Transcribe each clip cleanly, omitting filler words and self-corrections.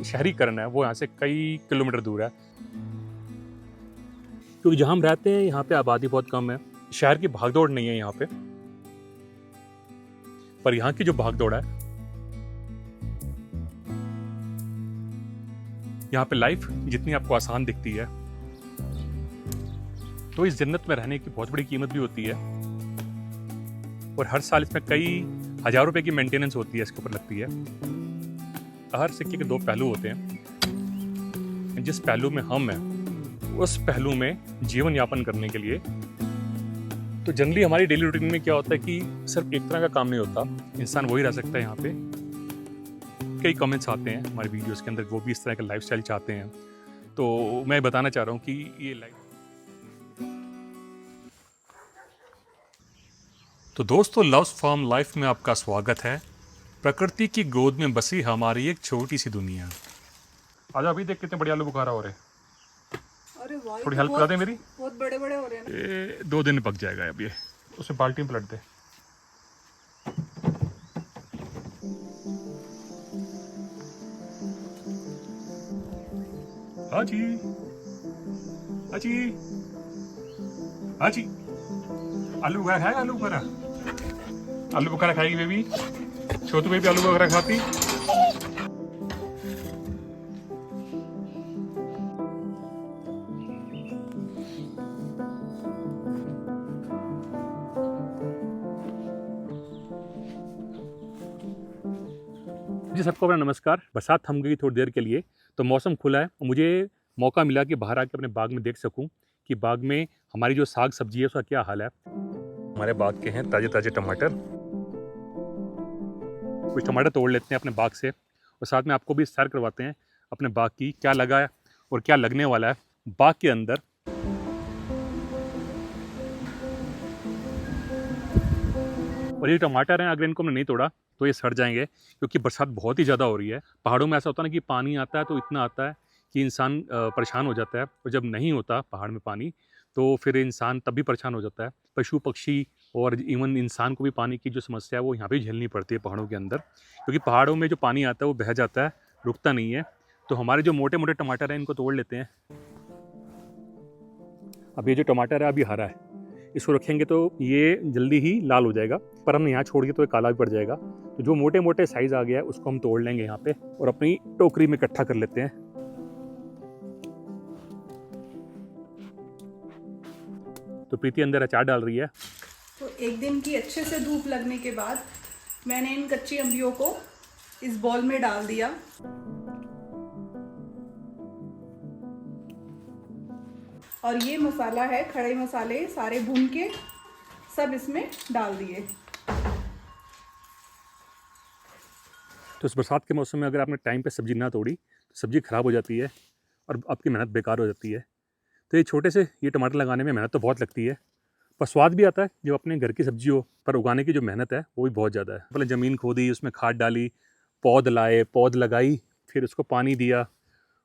शहरीकरण है वो यहाँ से कई किलोमीटर दूर है, क्योंकि जहाँ हम रहते हैं यहाँ पे आबादी बहुत कम है, शहर की भागदौड़ नहीं है यहाँ पे। पर यहाँ की जो भागदौड़ है, यहाँ पे लाइफ जितनी आपको आसान दिखती है, तो इस जन्नत में रहने की बहुत बड़ी कीमत भी होती है। और हर साल इसमें कई हज़ार रुपए की मेंटेनेंस होती है, इसके ऊपर लगती है। हर सिक्के के दो पहलू होते हैं। जिस पहलू में हम हैं, उस पहलू में जीवन यापन करने के लिए तो जनरली हमारी डेली रूटीन में क्या होता है कि सिर्फ एक तरह का काम नहीं होता, इंसान वही रह सकता है यहाँ पे। कई कमेंट्स आते हैं हमारे वीडियोस के अंदर, वो भी इस तरह का लाइफस्टाइल चाहते हैं। तो मैं बताना चाह रहा हूँ कि ये लाइफ, तो दोस्तों लव्स फार्म लाइफ में आपका स्वागत है। प्रकृति की गोद में बसी हमारी एक छोटी सी दुनिया। आज अभी देख कितने बढ़िया आलू बुखारा हो रहे हैं। अरे वाह, थोड़ी हेल्प करा दे मेरी। बहुत बड़े बड़े हो रहे हैं ना। ये 2 दिन में पक जाएगा अब ये। उसे बाल्टी में पलट दे। हाजी हाजी हाजी, आलू बुखारा खाएगा? आलू बुखारा, आलू बुखारा खाएगी बेबी? छोटू बेबी आलू बुखारा खाती? जी सबको अपना नमस्कार। बरसात थम गई थोड़ी देर के लिए, तो मौसम खुला है और मुझे मौका मिला कि बाहर आके अपने बाग में देख सकूं कि बाग में हमारी जो साग सब्जी है उसका क्या हाल है। हमारे बाग के हैं ताजे ताजे टमाटर। कुछ टमाटर तोड़ लेते हैं अपने बाग से और साथ में आपको भी सैर करवाते हैं अपने बाग की, क्या लगा है और क्या लगने वाला है बाग के अंदर। और ये टमाटर हैं, अगर इनको हमने नहीं तोड़ा तो ये सड़ जाएंगे, क्योंकि बरसात बहुत ही ज़्यादा हो रही है। पहाड़ों में ऐसा होता है ना कि पानी आता है तो इतना आता है कि इंसान परेशान हो जाता है, और जब नहीं होता पहाड़ में पानी तो फिर इंसान तब भी परेशान हो जाता है। पशु पक्षी और इवन इंसान को भी पानी की जो समस्या है वो यहाँ पे झेलनी पड़ती है पहाड़ों के अंदर, क्योंकि पहाड़ों में जो पानी आता है वो बह जाता है, रुकता नहीं है। तो हमारे जो मोटे मोटे टमाटर हैं इनको तोड़ लेते हैं। अब ये जो टमाटर है अभी हरा है, इसको रखेंगे तो ये जल्दी ही लाल हो जाएगा, पर हमने यहाँ छोड़ के तो ये काला भी पड़ जाएगा। तो जो मोटे मोटे साइज आ गया है उसको हम तोड़ लेंगे यहाँ पे और अपनी टोकरी में इकट्ठा कर लेते हैं। तो प्रीति अंदर अचार डाल रही है। तो एक दिन की अच्छे से धूप लगने के बाद मैंने इन कच्ची अम्बियों को इस बॉल में डाल दिया। और ये मसाला है, खड़े मसाले सारे भून के सब इसमें डाल दिए। तो इस बरसात के मौसम में अगर आपने टाइम पे सब्जी ना तोड़ी तो सब्जी खराब हो जाती है और आपकी मेहनत बेकार हो जाती है। तो ये छोटे से ये टमाटर लगाने में मेहनत तो बहुत लगती है, पर स्वाद भी आता है जब अपने घर की सब्जी हो। पर उगाने की जो मेहनत है वो भी बहुत ज़्यादा है। पहले ज़मीन खोदी, उसमें खाद डाली, पौध लाए, पौध लगाई, फिर उसको पानी दिया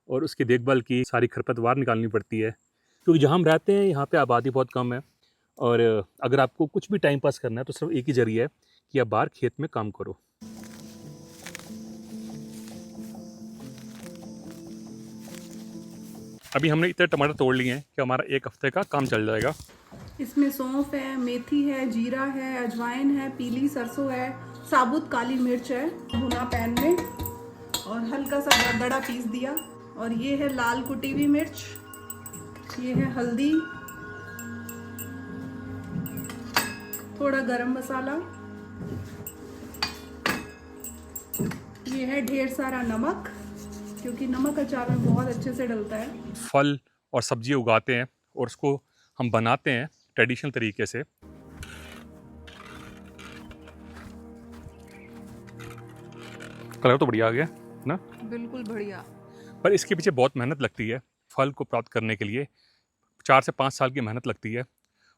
और उसकी देखभाल की, सारी खरपतवार निकालनी पड़ती है, क्योंकि जहाँ हम रहते हैं यहाँ पे आबादी बहुत कम है। और अगर आपको कुछ भी टाइम पास करना है तो सिर्फ एक ही जरिया है कि आप बाहर खेत में काम करो। अभी हमने इतने टमाटर तोड़ लिए हैं कि हमारा 1 हफ्ते का काम चल जाएगा। इसमें सौंफ है, मेथी है, जीरा है, अजवाइन है, पीली सरसों है, साबुत काली मिर्च है, भुना पैन में, और हल्का सा दरदरा पीस दिया। और ये है लाल कुटी हुई मिर्च, ये है हल्दी, थोड़ा गरम मसाला, ये है ढेर सारा नमक, क्योंकि नमक अचार में बहुत अच्छे से डलता है। फल और सब्जी उगाते हैं और उसको हम बनाते हैं ट्रेडिशनल तरीके से। कलर तो बढ़िया आ गया ना, बिल्कुल बढ़िया। पर इसके पीछे बहुत मेहनत लगती है। फल को प्राप्त करने के लिए 4 से 5 साल की मेहनत लगती है,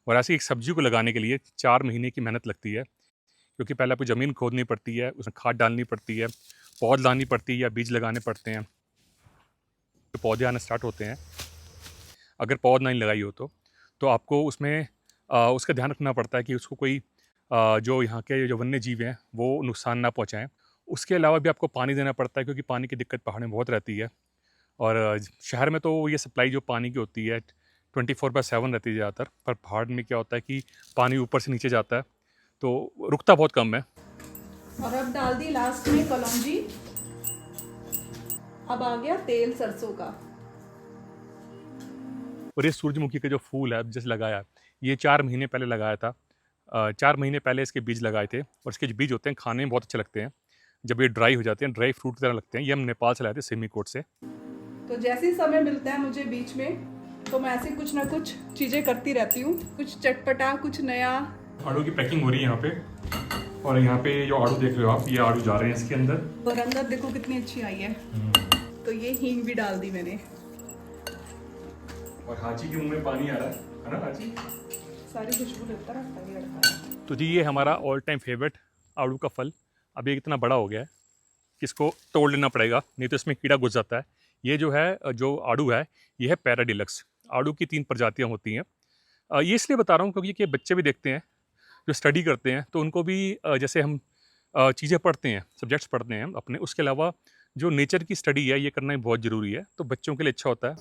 और ऐसी एक सब्जी को लगाने के लिए 4 महीने की मेहनत लगती है, क्योंकि पहले आपको ज़मीन खोदनी पड़ती है, उसमें खाद डालनी पड़ती है, पौध लानी पड़ती है या बीज लगाने पड़ते हैं। तो पौधे आने स्टार्ट होते हैं, अगर पौध नहीं लगाई हो तो आपको उसमें उसका ध्यान रखना पड़ता है कि उसको कोई जो यहाँ के जो वन्य जीव हैं वो नुकसान ना पहुँचाएँ। उसके अलावा भी आपको पानी देना पड़ता है, क्योंकि पानी की दिक्कत पहाड़ में बहुत रहती है। और शहर में तो ये सप्लाई जो पानी की होती है 24/7 रहती है ज़्यादातर, पर पहाड़ में क्या होता है कि पानी ऊपर से नीचे जाता है, तो रुकता बहुत कम है। और अब डाल दी लास्ट में कलौंजी। अब आ गया तेल सरसों का। और ये सूरजमुखी के जो फूल है जैसे लगाया, ये 4 महीने पहले लगाया था। 4 महीने पहले इसके बीज लगाए थे, और इसके जो बीज होते हैं खाने में बहुत अच्छे लगते हैं। जब ये ड्राई हो जाते हैं, ड्राई फ्रूट की तरह लगते हैं। ये हम नेपाल से लाए थे, सिमिकोट से। तो जैसे ही समय मिलता है मुझे बीच में, तो मैं ऐसे कुछ ना कुछ चीज़ें करती रहती हूँ, कुछ चटपटा, कुछ नया। आड़ू की पैकिंग हो रही है यहाँ पे, और यहाँ पे जो आड़ू देख रहे हो आप, ये आड़ू जा रहे हैं इसके अंदर। और अंदर देखो कितनी अच्छी आई है। तो ये हींग भी डाल दी मैंने। और हाजी के मुंह में पानी आ रहा है ना हाजी? सारी खुशबू लेता रहता है ये लड़का। तो जी ये हमारा ऑल टाइम फेवरेट आड़ू का फल। अब ये इतना बड़ा हो गया है कि इसको तोड़ लेना पड़ेगा, नहीं तो इसमें कीड़ा घुस जाता है। ये जो है, जो आड़ू है, ये है पैराडिलक्स। आड़ू की 3 प्रजातियाँ होती हैं। ये इसलिए बता रहा हूँ क्योंकि ये बच्चे भी देखते हैं जो स्टडी करते हैं, तो उनको भी जैसे हम चीज़ें पढ़ते हैं, सब्जेक्ट्स पढ़ते हैं अपने, उसके अलावा जो नेचर की स्टडी है ये करना भी बहुत ज़रूरी है, तो बच्चों के लिए अच्छा होता है।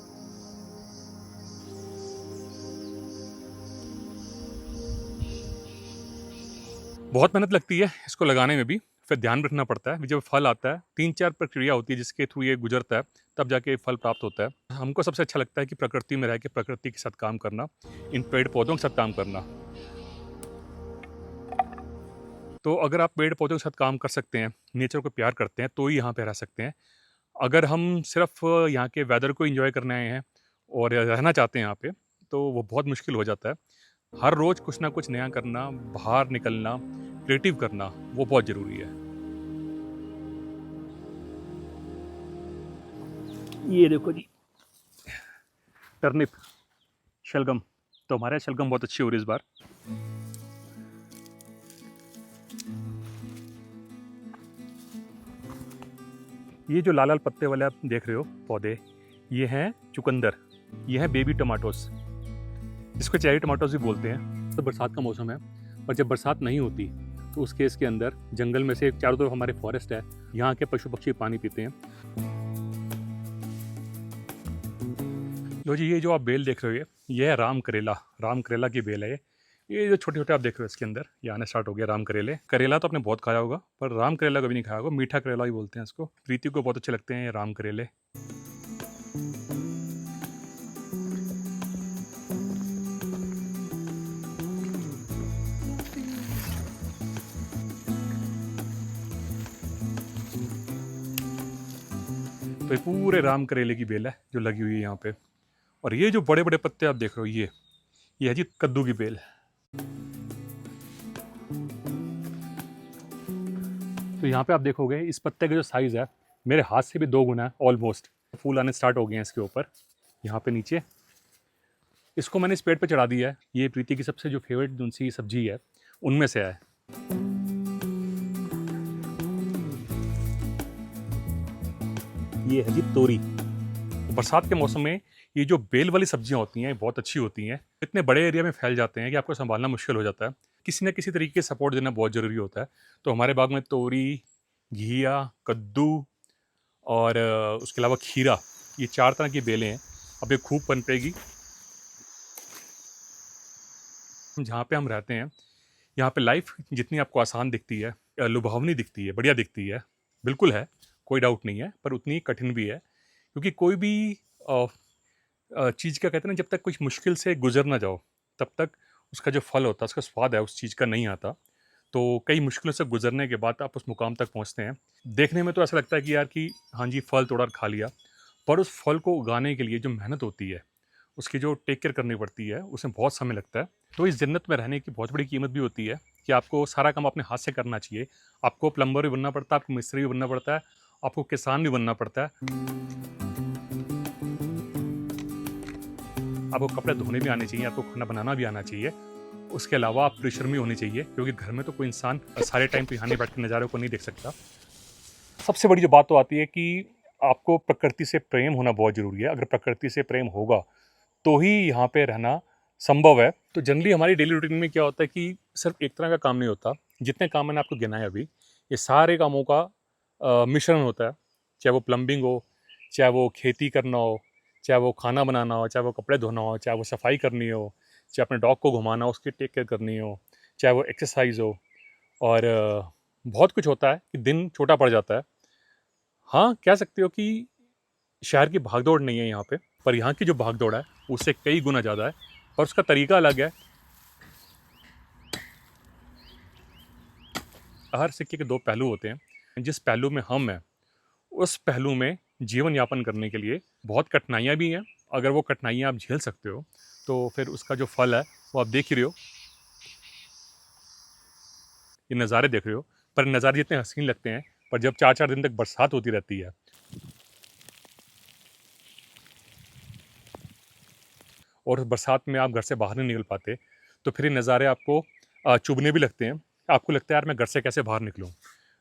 बहुत मेहनत लगती है इसको लगाने में भी, फिर ध्यान रखना पड़ता है। जब फल आता है 3-4 प्रक्रिया होती है जिसके थ्रू ये गुजरता है, तब जाके फल प्राप्त होता है। हमको सबसे अच्छा लगता है कि प्रकृति में रह के प्रकृति के साथ काम करना, इन पेड़ पौधों के साथ काम करना। तो अगर आप पेड़ पौधों के साथ काम कर सकते हैं, नेचर को प्यार करते हैं, तो ही यहाँ पे रह सकते हैं। अगर हम सिर्फ यहाँ के वेदर को एंजॉय करने आए हैं और रहना चाहते हैं यहाँ पे, तो वो बहुत मुश्किल हो जाता है। हर रोज़ कुछ ना कुछ नया करना, बाहर निकलना, क्रिएटिव करना, वो बहुत ज़रूरी है। ये देखो जी, टर्निप, शलगम। तो हमारे यहाँ शलगम बहुत अच्छी हो रही है इस बार। ये जो लाल लाल पत्ते वाले आप देख रहे हो पौधे, ये हैं चुकंदर। ये हैं बेबी टमाटोस, इसको चेरी टमाटोस भी बोलते हैं। तो बरसात का मौसम है, और जब बरसात नहीं होती तो उस केस के अंदर जंगल में से चारों तरफ हमारे फॉरेस्ट है, यहाँ के पशु पक्षी पानी पीते हैं। लो जी, ये जो आप बेल देख रहे हो, ये है राम करेला की बेल है। ये जो छोटे छोटे आप देख रहे हो इसके अंदर, ये आने स्टार्ट हो गया राम करेले। करेला तो आपने बहुत खाया होगा, पर राम करेला कभी नहीं खाया होगा। मीठा करेला भी बोलते हैं इसको। प्रीति को बहुत अच्छे लगते हैं ये राम करेले। तो ये पूरे राम करेले की बेल है जो लगी हुई है यहाँ पे। और ये जो बड़े बड़े पत्ते आप देख रहे हो, ये है जी कद्दू की बेल। तो यहाँ पे आप देखोगे इस पत्ते का जो साइज़ है मेरे हाथ से भी 2 गुना है ऑलमोस्ट। फूल आने स्टार्ट हो गए हैं इसके ऊपर, यहाँ पे नीचे। इसको मैंने इस पेड़ पे चढ़ा दिया है। ये प्रीति की सबसे जो फेवरेट जो सी सब्जी है उनमें से है। ये है जी तोरी। बरसात के मौसम में ये जो बेल वाली सब्जियां होती हैं बहुत अच्छी होती हैं। इतने बड़े एरिया में फैल जाते हैं कि आपको संभालना मुश्किल हो जाता है। किसी न किसी तरीके से सपोर्ट देना बहुत ज़रूरी होता है। तो हमारे बाग में तोरी, घिया, कद्दू और उसके अलावा खीरा, ये 4 तरह की बेलें हैं। अब ये खूब पनपेगी। जहाँ पे हम रहते हैं यहाँ पे लाइफ जितनी आपको आसान दिखती है, लुभावनी दिखती है, बढ़िया दिखती है, बिल्कुल है, कोई डाउट नहीं है, पर उतनी कठिन भी है। क्योंकि कोई भी चीज़ का कहते हैं ना, जब तक कुछ मुश्किल से गुजर ना जाओ तब तक उसका जो फल होता है, उसका स्वाद है उस चीज़ का नहीं आता। तो कई मुश्किलों से गुजरने के बाद आप उस मुकाम तक पहुंचते हैं। देखने में तो ऐसा लगता है कि यार कि हाँ जी फल तोड़ा और खा लिया, पर उस फल को उगाने के लिए जो मेहनत होती है, उसकी जो टेक केयर करनी पड़ती है, उसमें बहुत समय लगता है। तो इस जन्नत में रहने की बहुत बड़ी कीमत भी होती है कि आपको सारा काम अपने हाथ से करना चाहिए। आपको प्लम्बर भी बनना पड़ता है, आपको मिस्त्री भी बनना पड़ता है, आपको किसान भी बनना पड़ता है, आपको कपड़े धोने भी आने चाहिए, आपको खाना बनाना भी आना चाहिए। उसके अलावा आप परिश्रमी होने चाहिए, क्योंकि घर में तो कोई इंसान सारे टाइम पे यहाँ बैठ के नज़ारों को नहीं देख सकता। सबसे बड़ी जो बात तो आती है कि आपको प्रकृति से प्रेम होना बहुत ज़रूरी है। अगर प्रकृति से प्रेम होगा तो ही यहाँ पे रहना संभव है। तो जनरली हमारी डेली रूटीन में क्या होता है कि सिर्फ एक तरह का काम नहीं होता। जितने काम मैंने आपको गिनाए अभी, ये सारे कामों का मिश्रण होता है, चाहे वो प्लम्बिंग हो, चाहे वो खेती करना हो, चाहे वो खाना बनाना हो, चाहे वो कपड़े धोना हो, चाहे वो सफाई करनी हो, चाहे अपने डॉग को घुमाना हो, उसकी टेक केयर करनी हो, चाहे वो एक्सरसाइज हो, और बहुत कुछ होता है कि दिन छोटा पड़ जाता है। हाँ, कह सकते हो कि शहर की भागदौड़ नहीं है यहाँ पे, पर यहाँ की जो भागदौड़ है उससे कई गुना ज़्यादा है, और उसका तरीका अलग है। हर सिक्के के दो पहलू होते हैं। जिस पहलू में हम हैं, उस पहलू में जीवन यापन करने के लिए बहुत कठिनाइयाँ भी हैं। अगर वो कठिनाइयाँ आप झेल सकते हो, तो फिर उसका जो फल है वो आप देख ही रहे हो। ये नज़ारे देख रहे हो, पर नज़ारे जितने हसीन लगते हैं, पर जब 4-4 दिन तक बरसात होती रहती है और उस बरसात में आप घर से बाहर नहीं निकल पाते, तो फिर ये नज़ारे आपको चुभने भी लगते हैं। आपको लगता है यार मैं घर से कैसे बाहर निकलूँ?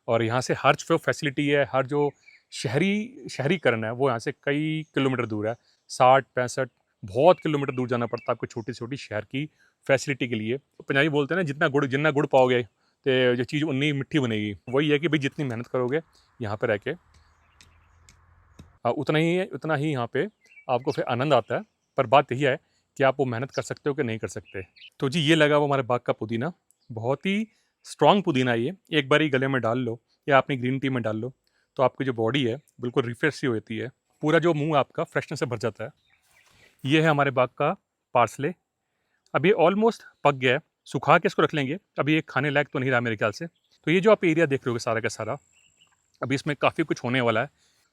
और यहाँ से हर जो फैसिलिटी है, हर जो शहरीकरण है, वो यहाँ से कई किलोमीटर दूर है। 60-65 बहुत किलोमीटर दूर जाना पड़ता है आपको छोटी-छोटी शहर की फैसिलिटी के लिए। पंजाबी बोलते हैं ना, जितना गुड़ पाओगे ते जो चीज़ उतनी मिट्ठी बनेगी। वही है कि भई जितनी मेहनत करोगे यहाँ पे रह के, उतना ही यहाँ पे आपको फिर आनंद आता है। पर बात यही है कि आप वो मेहनत कर सकते हो कि नहीं कर सकते। तो जी, ये लगा वो हमारे बाग का पुदीना। बहुत ही स्ट्रॉन्ग पुदीना है ये। एक बार ही गले में डाल लो या अपनी ग्रीन टी में डाल लो, तो आपकी जो बॉडी है बिल्कुल रिफ्रेश सी होती है। पूरा जो मुँह आपका फ्रेशनेस से भर जाता है। ये है हमारे बाग का पार्सले। अब ये ऑलमोस्ट पक गया है। सुखा के इसको रख लेंगे। अभी ये खाने लायक तो नहीं रहा मेरे ख्याल से। तो ये जो आप एरिया देख रहे होगे सारा का सारा, अभी इसमें काफ़ी कुछ होने वाला है।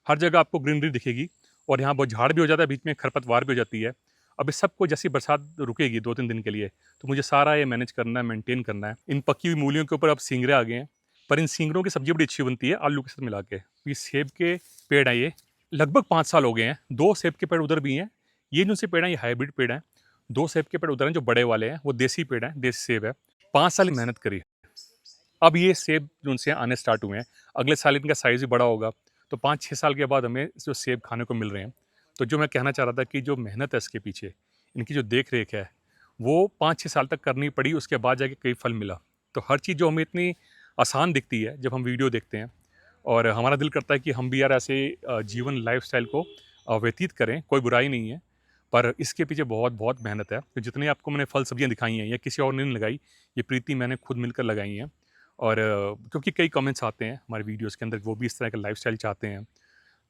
हर जगह आपको ग्रीनरी दिखेगी, और यहाँ बहुत झाड़ भी हो जाता है, बीच में खरपतवार भी हो जाती है। अब इस सबको जैसी बरसात रुकेगी 2-3 दिन के लिए, तो मुझे सारा ये मैनेज करना है, मेंटेन करना है। इन पकी हुई मूलियों के ऊपर अब सिंगरे आ गए हैं, पर इन सिंगरों की सब्जी बड़ी अच्छी बनती है आलू के साथ मिला के। ये सेब के पेड़ हैं, ये लगभग 5 साल हो गए हैं। 2 सेब के पेड़ उधर भी हैं। ये जो से पेड़ हैं, ये हाइब्रिड पेड़ हैं। 2 सेब के पेड़ उधर हैं जो बड़े वाले हैं, वो देसी पेड़ हैं, देसी सेब है। 5 साल की मेहनत करी। अब ये सेब जो उनसे आने स्टार्ट हुए हैं, अगले साल इनका साइज़ भी बड़ा होगा, तो 5-6 साल के बाद हमें जो सेब खाने को मिल रहे हैं। तो जो मैं कहना चाह रहा था कि जो मेहनत है इसके पीछे, इनकी जो देख-रेख है, वो 5-6 साल तक करनी पड़ी, उसके बाद जाके कई फल मिला। तो हर चीज़ जो हमें इतनी आसान दिखती है, जब हम वीडियो देखते हैं, और हमारा दिल करता है कि हम भी यार ऐसे जीवन लाइफ़स्टाइल को व्यतीत करें, कोई बुराई नहीं है। पर इसके पीछे बहुत-बहुत मेहनत है। तो जितनी आपको मैंने फल सब्जियाँ दिखाई हैं, या किसी और ने नहीं लगाई, ये प्रीति मैंने खुद मिलकर लगाई हैं। और क्योंकि कई कमेंट्स आते हैं हमारे वीडियोस के अंदर, वो भी इस तरह का लाइफ़स्टाइल चाहते हैं।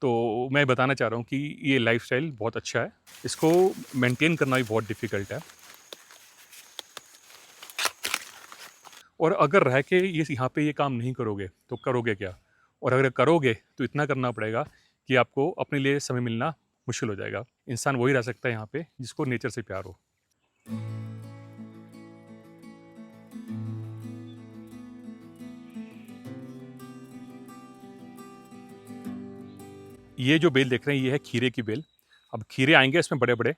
तो मैं बताना चाह रहा हूँ कि ये लाइफ़स्टाइल बहुत अच्छा है। इसको मेंटेन करना भी बहुत डिफ़िकल्ट है। और अगर रह के ये यहाँ पे ये काम नहीं करोगे, तो करोगे क्या? और अगर करोगे, तो इतना करना पड़ेगा कि आपको अपने लिए समय मिलना मुश्किल हो जाएगा। इंसान वही रह सकता है यहाँ पे जिसको नेचर से प्यार हो। ये जो बेल देख रहे हैं, ये है खीरे की बेल। अब खीरे आएँगे इसमें बड़े-बड़े,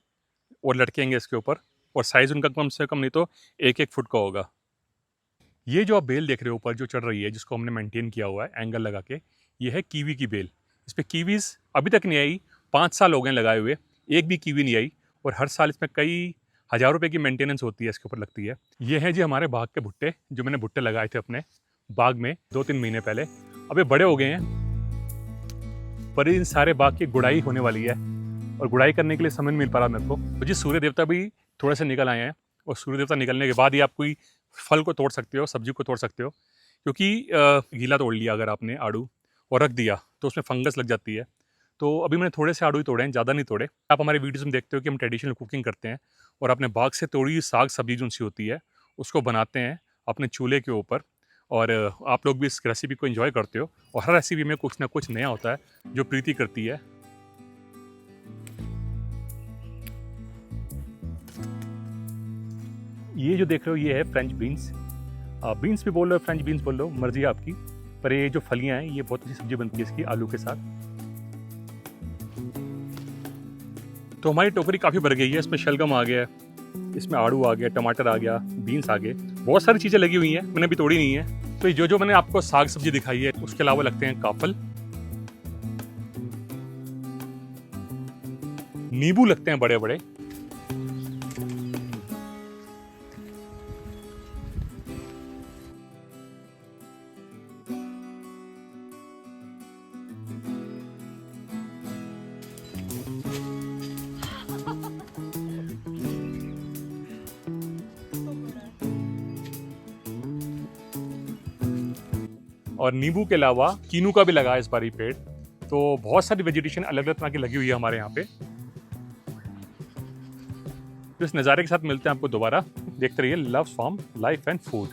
और लटकेंगे इसके ऊपर, और साइज़ उनका कम से कम नहीं तो 1-1 फुट का होगा। ये जो आप बेल देख रहे हो ऊपर जो चढ़ रही है, जिसको हमने मेंटेन किया हुआ है एंगल लगा के, ये है कीवी की बेल। इस पे कीवीज़ अभी तक नहीं आई, 5 साल हो गए लगाए हुए, एक भी कीवी नहीं आई, और हर साल इसमें कई हज़ार रुपए की मेंटेनेंस होती है, इसके ऊपर लगती है। ये हैं जी हमारे बाग के भुट्टे, जो मैंने भुट्टे लगाए थे अपने बाग में 2-3 महीने पहले। अब ये बड़े हो गए हैं, पर इन सारे बाग की गुड़ाई होने वाली है, और गुड़ाई करने के लिए समय नहीं मिल पा रहा मेरे को। तो जी, सूर्य देवता भी थोड़े से निकल आए हैं, और सूर्य देवता निकलने के बाद ही आप कोई फल को तोड़ सकते हो, सब्जी को तोड़ सकते हो। क्योंकि गीला तोड़ लिया अगर आपने आड़ू और रख दिया, तो उसमें फंगस लग जाती है। तो अभी मैंने थोड़े से आड़ू ही तोड़े हैं, ज़्यादा नहीं तोड़े। आप हमारे वीडियोज़ में देखते हो कि हम ट्रेडिशनल कुकिंग करते हैं, और अपने बाग से तोड़ी हुई साग सब्जी जो सी होती है, उसको बनाते हैं अपने चूल्हे के ऊपर। और आप लोग भी इस रेसिपी को एंजॉय करते हो, और हर रेसिपी में कुछ ना कुछ नया होता है जो प्रीति करती है। ये जो देख रहे हो, ये है फ्रेंच बीन्स। बीन्स भी बोल लो, फ्रेंच बीन्स बोल लो, मर्जी है आपकी। पर ये जो फलियां हैं, ये बहुत अच्छी सब्जी बनती है इसकी आलू के साथ। तो हमारी टोकरी काफ़ी भर गई है। इसमें शलगम आ गया, इसमें आड़ू आ गया, टमाटर आ गया, बीन्स आ गए, बहुत सारी चीज़ें लगी हुई हैं, मैंने अभी तोड़ी नहीं है। तो जो जो मैंने आपको साग सब्जी दिखाई है, उसके अलावा लगते हैं काफल, नींबू लगते हैं बड़े बड़े, और नींबू के अलावा कीनू का भी लगा है इस बारी पेड़। तो बहुत सारी वेजिटेशन अलग अलग तरह की लगी हुई है हमारे यहाँ पे। तो इस नज़ारे के साथ मिलते हैं आपको दोबारा। देखते रहिए loves farm life and food.